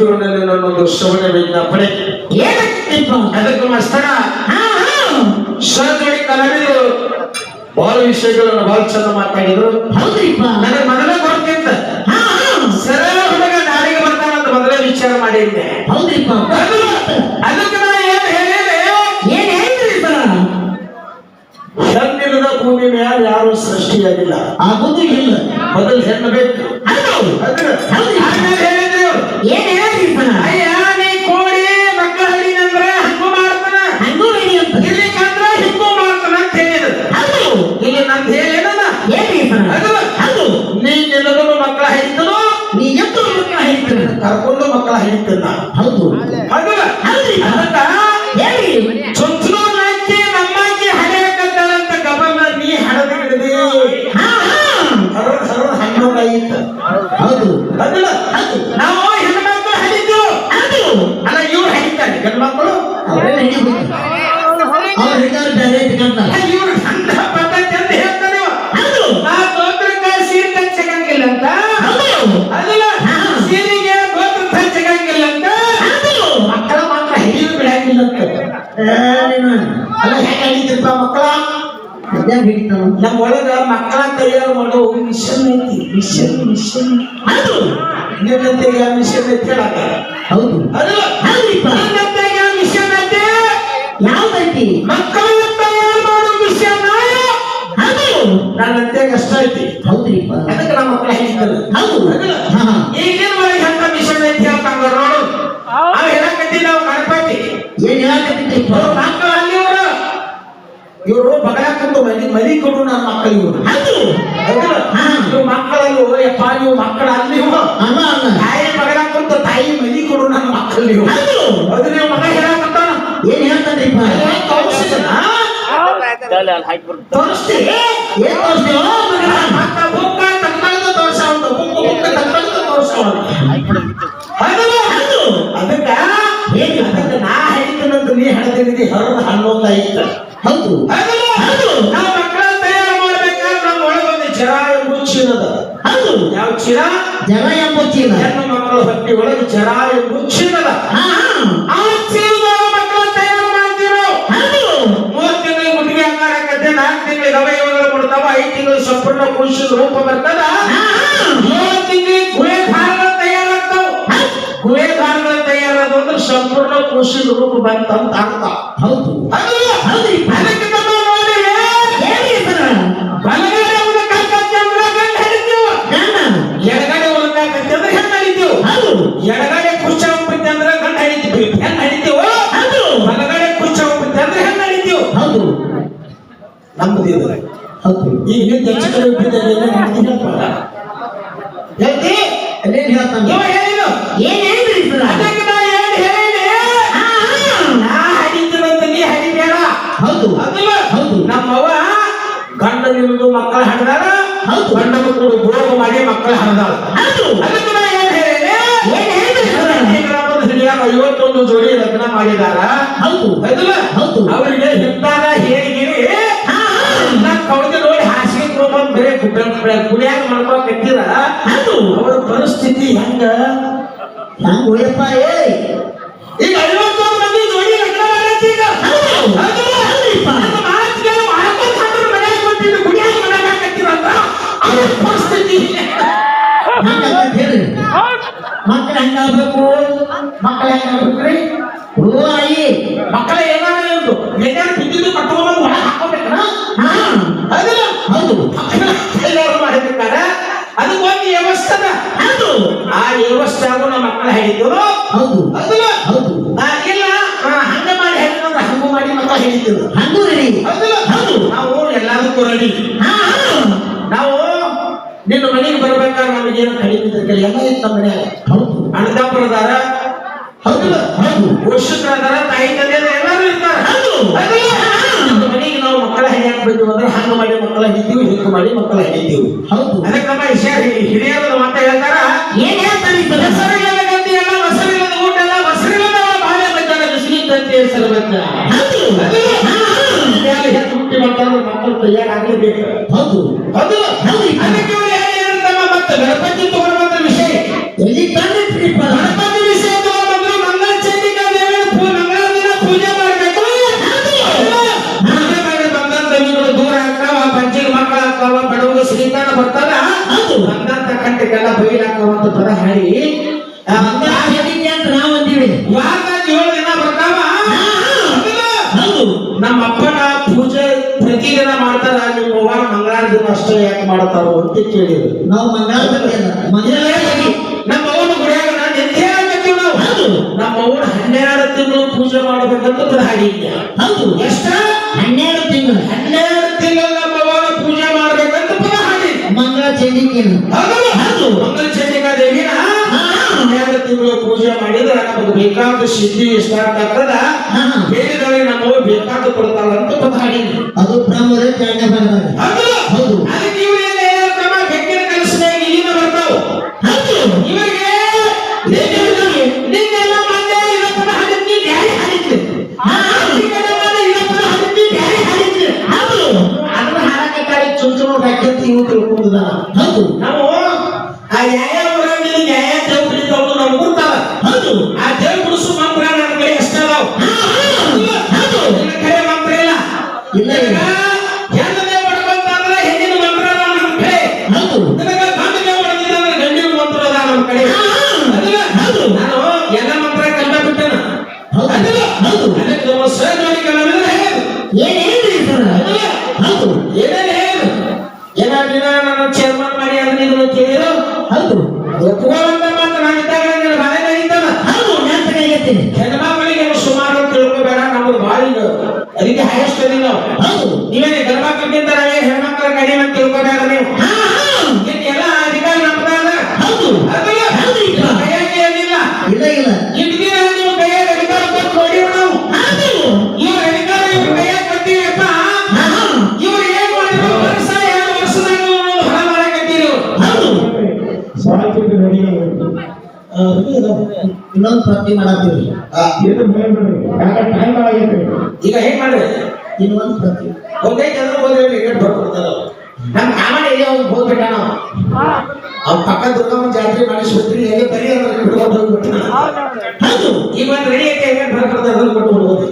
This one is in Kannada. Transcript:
ಸಭೆಯಲ್ಲಿ ನನ್ನೊಂದು ಶ್ರವಣ ವಿಜ್ಞಾಪನೆ. ಅದಕ್ಕೆ ಮಾಸ್ತರ ಸಹಜೋಡಿ ಕಲಾವಿದರು ಬಹಳ ವಿಷಯಗಳನ್ನು ಬಹಳ ಚಂದ ಮಾತಾಡಿದ್ರು. ನನಗೆ ಮೊದಲೇ ಗೊತ್ತಿತ್ತ ಸರಳ ಹುಡುಗ ನಾಳೆಗೆ ಬರ್ತಾನಂತ ಮೊದಲೇ ವಿಚಾರ ಮಾಡಿದ್ದೆ. ಅದಕ್ಕೆ ನಾ ಏನ್ ಹೇಳಿದ್ರಿ ಹೆಣ್ಣಿಲ್ಲದ ಭೂಮಿ ಮೇಲೆ ಯಾರು ಸೃಷ್ಟಿಯಾಗಿಲ್ಲ, ಆಗುದು ಇಲ್ಲ. ಮೊದಲು ಹೆಣ್ಣು ಬೇಕು. ಕೋಳಿ ಮಕ್ಕಳ ಹಡಿನಂದ್ರ ಹಂಗು ಮಾಡ್ತಾನ, ಹಂಗು ಹಿಡಿ ಅಂತ ಇರ್ಲಿಕ್ಕಂದ್ರ ಹಿಂಗೂ ಮಾಡ್ತಾನ ಅಂತ ಹೇಳಿದ್ರು. ಇಲ್ಲಿ ನಂದು ಹೇಳೇನದ ನೀ ನಿಲ್ಲದನು ಮಕ್ಕಳ ಹಿಡಿತನು, ನೀ ಎದ್ದು ಮಕ್ಕಳ ಹಿಡಿತನ, ಕರ್ಕೊಂಡು ಮಕ್ಕಳ ಹಿಡಿತನ. ಹೌದು ಅದಕ್ಕ ಚೊಚ್ಚಲು ನಾಕಿ ನಮ್ಮಾಕಿ ಹಡೆಯಕಂತ ಗಬಲ ನೀ ಹಡದ ಹಿಡಿದಿ ಹಣ್ಣಾಗಿತ್ತ. ಹೌದು ಅದಲ್ಲ ನಾವು ಹೆಣ್ಮಕ್ಳು ಹಡಿದ್ರು ಅಲ್ಲ, ಇವ್ರು ಹಡಿತಾರೆ ಗಂಡ್ಮಕ್ಳು ಅವರೇ ಹಿಡಿಬೇಕು. ಅವ್ರು ಹಿಡಿದವ್ರು ಬೇರೆ ಇಟ್ಕೊಂತಾರೆ. ಇವ್ರು ಗಂಡ ಪದ್ಧತಿ ಅಂತ ಹೇಳ್ತಾರೆ. ನಾ ಗೋತ್ರಕ್ಕೆ ಸೀರೆ ಹಚ್ಚಗಂಗಿಲ್ಲ ಅಂತ, ಅದಲ್ಲ ಸೀರೆಗೆ ಗೋತ್ರ ಹಚ್ಚಗಂಗಿಲ್ಲ ಅಂತ, ಮಕ್ಕಳ ಮಾತ್ರ ಹಿಡಿದು ಬಿಡಂಗಿಲ್ಲ ಅಂತ. ಅಲ್ಲ ಹೆಂಗ ಹಿಡಿತಿರ್ಪ ಮಕ್ಕಳ ನಮ್ಮ ಒಳಗ ಮಕ್ಕಳ ತಯಾರು ಮಾಡೋ ಮಿಷನ್ ಐತಿ. ಮಿಷನ್ ಅದು ನಿನ್ನಂತೆಗ ಮಿಷನ್ ಐತಿ ಹೇಳಕ. ಹೌದು ಅದಲ್ಲ ನಿನ್ನಂತೆಗ ಮಿಷನ್ ಐತಿ. ಯಾವ್ದೈತಿ? ಮಕ್ಕಳ ತಯಾರು ಮಾಡೋ ಮಿಷನ್ ಅದು ನನ್ನಂತೆಗ ಅಷ್ಟ ಐತಿ. ಹೌದ್ರಿಪ್ಪ, ಅದಕ್ಕೆ ನಮ್ಮ ಮಕ್ಕಳ ಹಿಡಿತಾರೆ. ಹೌದು ಈಗೇನ್ ಒಳಗೆ ಅಂತ ಮಿಷನ್ ಐತಿ ಹೇಳ್ತಾಂಗ ನೋಡು. ಅವ್ ಹೇಳಕತ್ತಿ ನಾವು ಗಣಪತಿ ಏನ್ ಹೇಳಕತ್ತಿದ್ರಿಪ್ಪ ಮಕ್ಕಳ ಅಲ್ಲಿ ಇವರು ಬಗಲಾಕಂತ ಮರಿ ಕೊಡು ನನ್ನ ಮಕ್ಕಳು. ಇವರು ಮಕ್ಕಳಲ್ಲಿ ಯಪ್ಪ ನೀವು ಮಕ್ಕಳ ಅಲ್ಲಿ ತಾಯಿ ಬಗಲಾಕಂತ ತಾಯಿ ಮರಿ ಕೊಡು ನನ್ನ ಮಕ್ಕಳು. ನೀವು ಅದು ನೀವು ಮಗ ಹೇಳಕಂತ ಏನ್ ಹೇಳ್ತಾನೆ ಅದಕ್ಕೆ ನಾ ಹೇಳ್ತೇನಂತ ನೀ ಹೇಳ್ತೀನಿ ಹೊರದ ಹಣ್ಣೋದ ಇತ್ತ. ಹೌದು ನಾವು ಮಕ್ಕಳ ತಯಾರು ಮಾಡ್ಬೇಕಾದ್ರೆ ನಮ್ಮ ಒಳಗೊಂದು ಜರ ಎಂಬ ಚೀಲದ. ಹೌದು ಯಾವ ಚೀಲ? ಜರ ಎಂಬ ಚೀಲ. ಹೆಣ್ಣು ಮಕ್ಕಳ ಹೊಟ್ಟೆ ಒಳಗೆ ಜರ ಎಂಬ ಚೀಲದ. ಆ ಚೀಲದಾಗ ಮಕ್ಕಳ ತಯಾರು ಮಾಡ್ತೀವಿ. 3 ತಿಂಗಳಿಗೆ ಮುಟ್ಟಿಗೆ ಆಕಾರ ಆಕತ್ತೆ, 4 ತಿಂಗಳಿಗೆ ಅವಯವಗಳು ಕೊಡ್ತಾವ, 5 ತಿಂಗಳು ಸಂಪೂರ್ಣ ಪುರುಷದ ರೂಪ ಬರ್ತದ, 7 ತಿಂಗಳಿಗೆ ಗುಹೆ ಧಾರಗಳು ತಯಾರಾಗ್ತಾವ. ಗುಹೆ ಧಾರಗಳು ತಯಾರಾದ ಅಂದ್ರೆ ಸಂಪೂರ್ಣ ಪುರುಷದ ರೂಪ ಬಂತಂತ ಅರ್ಥ. ಹೌದು ಅದಕ್ಕೆ ನಮ್ಮ ನೋಡಿ ಬಲಗಡೆ ಉಳಕಾಕತ್ತೆ ಅಂದ್ರೆ ಗಂಡ ಹಿಡಿತೀವ, ಎಡಗಡೆ ಉಳಕಾಕತ್ತೆ ಅಂದ್ರೆ ಹೆಣ್ಣು ಹಿಡಿತೀವಿ. ಎಡಗಡೆ ಕುಚ್ಚ ಹೋಗ್ಬಿಟ್ಟೆ ಅಂದ್ರೆ ಗಂಡ ಹಿಡಿತೀವಿ, ಹೆಣ್ಣು ಹಿಡಿತೀವ. ಬಲಗಡೆ ಕುಚ್ಚ ಹೋಗ್ಬಿಟ್ಟೆ ಅಂದ್ರೆ ಹೆಣ್ಣು ಹಿಡಿತೀವಿ. ಹೌದು ನಮ್ದು ಈಗ ನೀವು ಹೆಚ್ಚು ಹೇಳ್ತಿ ಅಲ್ಲೇನ್ ಹೇಳ್ತಾನೆ ಏನ್ ಹೇಳಿದ್ರಿ ಅದಕ್ಕೆ ನಾ ಏನ್ ಹೇಳಿ ನಾ ಹಡಿತೀವಂತ ನೀ ಹಡಿಬೇಡ. ಹೌದು ಅದಲ್ಲ ನಮ್ಮವ್ವ ಗಂಡ ನಿಲ್ಲದು ಮಕ್ಕಳ ಹಡ್ದಾರ, ಗಂಡ ಮಕ್ಕಳು ಭೋಗ ಮಾಡಿ ಮಕ್ಕಳ ಹಡ್ದಾರ. ಅದಕ್ಕೆ ನಾ ಏನ್ ಹೇಳಿ 51 ಜೋಡಿ ಲಗ್ನ ಮಾಡಿದಾರ. ಅದಲ್ಲ ಅವರಿಗೆ ಹಿತ್ತಾರ ಹೇಳಿಗಿರಿ ಕೌದಿ ನೋಡಿ ಹಾಸಿಗೆ ತಗೊಂಡ್ ಬೇರೆ ಗುಡಿಯಾಗ ಮಾಡ್ಕೊಳಕ್ ಕಟ್ಟಿರ. ಅವರ ಪರಿಸ್ಥಿತಿ ಹೆಂಗ ಹೋಯಪ್ಪ. ಈಗ 51 ಮಂದಿ ಜೋಡಿ ಲಗ್ನ ಮಾಡೈತಿ. ಈಗ ಗುಡಿಯಾಗ ಮಾಡಕ್ ಕಟ್ಟಿರಂತ ಅವ್ರ ಪರಿಸ್ಥಿತಿ ಮಕ್ಕಳ ಹೆಂಗಾಗ್ಬೇಕು? ಮಕ್ಕಳ ಹೆಂಗಾಗ್ಬೇಕ್ರಿ? ಆಯಿ ಮಕ್ಕಳ ಏನಾದ್ರು ಏನಾದ್ರು ಬಿದ್ದಿದ್ದು ಕಟ್ಕೊಂಡ್ಬಂದು ಒಳಗೆ ಹಾಕೋಬೇಕನ? ಅದಲ್ಲ ಹೌದು ಎಲ್ಲರೂ ಮಾಡಬೇಕಾರ ಅದಕ್ಕೆ ಒಂದು ವ್ಯವಸ್ಥೆ. ಅದು ಆ ವ್ಯವಸ್ಥೆ ಆಗೋ ನಮ್ಮ ಮಕ್ಕಳ ಹಿಡಿದ್ರು. ಹೌದು ಅದಲ್ಲ ಇಲ್ಲ ಹಂಗ ಮಾಡಿ ಹೇಳಿದ್ರೆ ಹಂಗು ಮಾಡಿ ಮಕ್ಕಳ ಹಿಡಿತಿದ್ರು. ಹಂಗು ರೆಡಿ ಅದಲ್ಲ ನಾವು ಎಲ್ಲದಕ್ಕೂ ರೆಡಿ. ನಾವು ನಿನ್ನ ಮನೆಗೆ ಬರ್ಬೇಕಾದ್ರೆ ನಮಗೇನು ಕಡಿಮೆ ಎಲ್ಲ ಇತ್ತು ನಮ್ಮ ಮನೆಯಾಗ. ಹೌದು ಅಣ್ಣದಪ್ಪರದಾರ, ಹೌದಲ್ಲ ಪೋಷಕರದಾರ, ತಾಯಿ ತಂದೆ ಎಲ್ಲರೂ ಇರ್ತಾರೆ. ಮನೆಗೆ ನಾವು ಮಕ್ಕಳ ಹಿಡಿಯಕ್ ಬಂದಿವಿ ಅಂದ್ರೆ ಹಂಗ ಮಾಡಿ ಮಕ್ಕಳ ಹಿಡಿತೀವಿ, ಹಿಂಗ ಮಾಡಿ ಮಕ್ಕಳ ಹಿಡಿತೀವಿ. ಹೌದು ಅದಕ್ಕೆ ನಮ್ಮ ಹಿರಿಯರ ಮಾತ ಹೇಳ್ತಾರ. ಏನ್ ಹೇಳ್ತಾರೆ? ಹೆಸರಿಲ್ಲದ ಗಂತಿ ಎಲ್ಲ, ಮೊಸರಿಲ್ಲದ ಊಟ ಎಲ್ಲ, ಮೊಸರಿಲ್ಲದ ಬಾಳೆ ಬಜ್ಜಾರ ಬಿಸಿಲಿದ್ದಂತೆ ಹೆಸರುಬಜ್ಜ. ಹೆತ್ತು ಹುಟ್ಟಿ ಮಾಡ್ತಾರೆ ಮಕ್ಕಳು ತಯಾರಾಗಲೇಬೇಕು. ಹೌದು ಅದಕ್ಕೆ ಮತ್ತೆ ಗಣಪತಿ ತಗೊಂಡ ವಿಷಯ ಎಲ್ಲಿ ಗಣಪತಿ ವಿಷಯ ಸೀತಾನ ಬರ್ತಾರ ಬಂದಂತ ಕಂಟಕ್ಕೆಲ್ಲ ಬೈಲಾಕುವಂತ ಪದ ಹಾಡಿ ಅಂತ ನಾವು ಅಂತೀವಿ. ವಾರದಾಗ 7 ದಿನ ಬರ್ತಾವ. ನಮ್ಮ ಅಪ್ಪನ ಪೂಜೆ ಪ್ರತಿದಿನ ಮಾಡ್ತಾರ, ನಿಮ್ಮ ಅವ್ವ ಮಂಗಳವಾರ ದಿನ ಅಷ್ಟೇ ಯಾಕೆ ಮಾಡ್ತಾರೋ ಅಂತ ಕೇಳಿದ್ರು. ನಾವು ಮಂಗಳವಾರ ನಮ್ಮ ಅವನ ಗುಡಿಯಾಗ ನಾನು ಎಂತೇ ಆಗ್ತೀವಿ ನಾವು. ನಮ್ಮ ಅವನ 12 ತಿಂಗಳು ಪೂಜೆ ಮಾಡಬೇಕಂತ ಪದ ಹಾಡಿದ್ಯ. ಹೌದು, ಎಷ್ಟ 12 ತಿಂಗಳು 12 ತಿಂಗಳು ನಮ್ಮ ಅವನ ಪೂಜೆ ಮಾಡ್ಬೇಕಂತ ಪದ ಹಾಡಿ. ಮಂಗಳ ಚಂಡಿಕೆ ಮಂಗಳ ಚಂಡಿಕಾ ದೇವಿನ 12 ತಿಂಗಳು ಪೂಜೆ ಮಾಡಿದ್ರೆ ನಮಗೆ ಬೇಕಾದ ಸಿದ್ಧಿ ಸ್ಟಾರ್ಟ್ ಆಗ್ತದ. ಬೇರೆ ನಮ್ಮವು ಬೇಕಾದ ಕೊಡ್ತಾಳ ಅಂತ ಪದ ಹಾಡಿದ್ವಿ. ಅದು ಬ್ರಹ್ಮರೇ ಕಾರಣ ಬಂದಾಗ. ಹೌದು, ಅದಕ್ಕೆ ಇವರಿಗೆ ಕ್ರಮ ಬೆಕ್ಕಿನ ಕನಸಿನಾಗ ಇಲ್ಲಿಂದ ಬರ್ತಾವ. ಇವರಿಗೆ ನಿನ್ನೆಲ್ಲ ಮೊನ್ನೆ ಇವತ್ತಿನ ಹಾಡಿದ್ವಿ ಬ್ಯಾರೆ ಹಾಡಿದ್ವಿ. ಅದನ್ನ ಹಾಡಕ್ಕಾಗಿ ಚುಂಚುಮ ಬ್ಯಾಕ್ಯಂತ ಇವು ತಿಳ್ಕೊಂಡ. ಹೌದು, ನಾವು ಆ ಯಾವ ಊರಲ್ಲಿ ಯಾವ ದೇವ್ ಬಿಡಿದವರು ನಾವು ಗೊತ್ತಾವ. ಹೌದು, ಆ ದೇವ್ ಬಿಡಿಸು ಮಂತ್ರ ನನ್ನ ಕಡೆ ಎಷ್ಟ ಅದಾವ. ನಿನ್ನ ಕಡೆ ಮಂತ್ರ ಇಲ್ಲ. ಇಲ್ಲ ಇಲ್ಲ. ಹೆಣ್ಣು ದೇವ್ ಬಡ್ಕೊಂತಂದ್ರೆ ಹೆಣ್ಣಿನ ಮಂತ್ರ ಅದಾವ ನಮ್ಮ ಕಡೆ. ಹೌದು, ನಿನಗ ಗಂಡು ದೇವ್ ಬಡ್ಕೊಂತಂದ್ರೆ ಗಂಡಿನ ಮಂತ್ರ ಅದಾವ ನಮ್ಮ ಕಡೆ. ನಾನು ಎಲ್ಲ ಮಂತ್ರ ಕಲ್ತ ಬಿಟ್ಟೆನ. ಹೌದು, ಅದಕ್ಕೆ ನಮ್ಮ ಸಹಜವಾಗಿ ಕಲಿದ್ರೆ ಏನೇನ್ರಿ ಸರ್? ಹೌದು, ಏನೇನು ಹೇಳು ಏನಾದಿನ ನನ್ನ ಚೇರ್ಮನ್ ಮಾಡಿ ಅದನ್ನ ಇದನ್ನು ಕೇಳಿದ್ರು. ಹೌದು, ಒಪ್ಪುವಂತ ಮಾತು ನಾನು ಇದ್ದಾಗ ನಿನ್ನ ಬಾಳೆ ನಡೀತಲ್ಲ. ಹೌದು, ನೆನಪಾಗೈತಿ. ಹೆಣ್ಮಕ್ಳಿಗೆ ಸುಮಾರು ತಿಳ್ಕೊಬೇಡ, ನಮ್ದು ಬಾಳಿ ಅದಕ್ಕೆ ಹೈಯೆಸ್ಟ್ ಅದಿ ನಾವು. ಹೌದು, ನೀವೇನು ಗಂಡ್ಮಕ್ಳಿಗಿಂತ ನಾವೇ ಹೆಣ್ಮಕ್ಳ ಕಡಿಮೆ ಅಂತ ತಿಳ್ಕೊಬೇಡ ನೀವು. ಇನ್ನು ಎಲ್ಲ ಅಧಿಕಾರ ನಮ್ದಾದ. ಹೌದು, ಕೈಯಾಗಿ ಏನಿಲ್ಲ. ಇಲ್ಲ ಇಲ್ಲ. ಇಟ್ಗಿನ ನೀವು ಕೈಯಾಗ ಅಧಿಕಾರ ಕೊಟ್ಟು ಹೊಡಿಯೋಣ ನಾವು. ಇವ್ರ ಅಧಿಕಾರ ಇವ್ರ ಕೈಯಾಗ ಕೊಡ್ತೀವಪ್ಪ. ಇವ್ರು ಏನ್ ಮಾಡಿದ್ರು ವರ್ಷ 2 ವರ್ಷದಾಗ ಹೊರ ಮಾಡಕತ್ತೀರಿ. ಇನ್ನೊಂದು ಪ್ರತಿ ಮಾಡತ್ತೀವಿ. ಈಗ ಹೆಂಗ್ ಮಾಡ್ರಿ ಇನ್ನೊಂದು ಪ್ರತಿ ಒಂದೇ ಜನ ಹೋದ್ರೆ ಟಿಕೆಟ್ ಬರ್ಕೊಡ್ತಾರ. ನಮ್ಮ ಕಾಮನ್ ಏರಿಯಾ ಹೋಗ್ಬಿಟ್ಟ ನಾವು. ಅವ್ರ ಪಕ್ಕ ದುರ್ಗಮ್ಮ ಜಾತ್ರೆ ಮಾಡಿಸ್ಬಿಟ್ರಿ ಹೇಗೆ ಬರೀ ಅಂದ್ರೆ ಬಿಟ್ಕೊಂಡು ಹೋಗ್ಬಿಟ್ಟು. ಹೌದು, ಈಗ ಒಂದು ರೆಡಿ ಐತೆ ಹೇಗೆ ಬರ್ಕೊಡ್ತಾರೆ ಕೊಟ್ಟು ಹೋಗ್ಬೋದು.